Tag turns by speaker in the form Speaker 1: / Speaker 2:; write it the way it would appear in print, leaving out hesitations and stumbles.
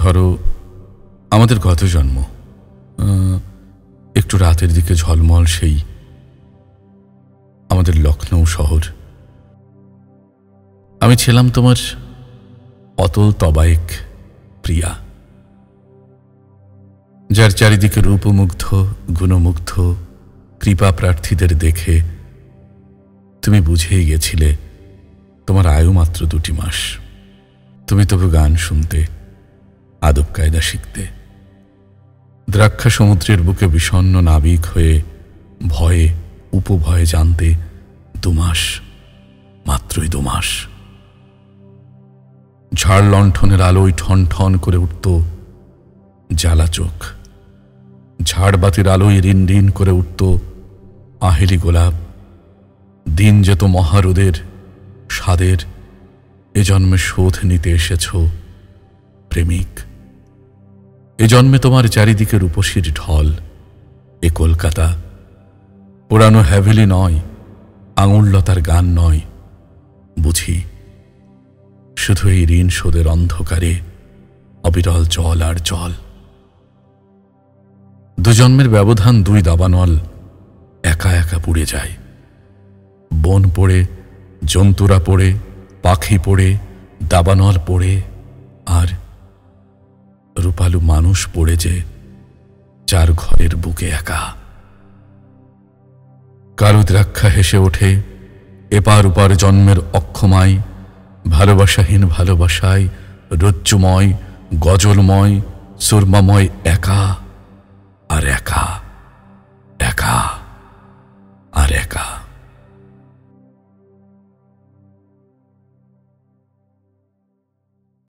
Speaker 1: ধরো আমাদের গত জন্ম, একটু রাতের দিকে ঝলমল সেই আমাদের লখনৌ শহর। আমি ছিলাম তোমার অতল তবায়েক প্রিয়া, যার চারিদিকে রূপমুগ্ধ গুণমুগ্ধ কৃপা প্রার্থীদের দেখে তুমি বুঝেই গেছিলে তোমার আয়ু মাত্র 2 মাস। তুমি তবু গান শুনতে, আদব কায়দা শিখতে, দ্রাক্ষা সমুদ্রের বুকে বিষণ্ণ নাবিক হয়ে ভয়ে উপভয়ে জানতে 2 মাস, মাত্রই 2 মাস। ঝাড় লণ্ঠনের আলোয় ঠন ঠন করে উঠত জ্বালা চোখ, ঝাড়বাতির আলোয় রিন রিন করে উঠত আহেলি গোলাপ। দিন যেত মহারোদের স্বাদের, এ জন্মে শোধ নিতে এসেছ প্রেমিক। এ জন্মে তোমার চারিদিকে রূপসীর ঢল। এ কলকাতা পুরানো হ্যাভেলি নয়, আঙুললতার গান নয়, বুঝি শুধু এই ঋণ শোধের অন্ধকারে অবিরল জল আর জল। 2 জন্মের ব্যবধান 2 দাবানল একা একা পুড়ে যায়। বন পড়ে, জন্তুরা পড়ে, পাখি পড়ে, দাবানল পড়ে, আর রূপালু মানুষ পড়ে যে যার ঘরের বুকে একা। কারো দ্রাক্ষা হেসে ওঠে এপার ওপার জন্মের অক্ষমায়, ভালোবাসাহীন ভালোবাসায় রজ্জুময় গজলময় সুরমাময় একা আর একা একা।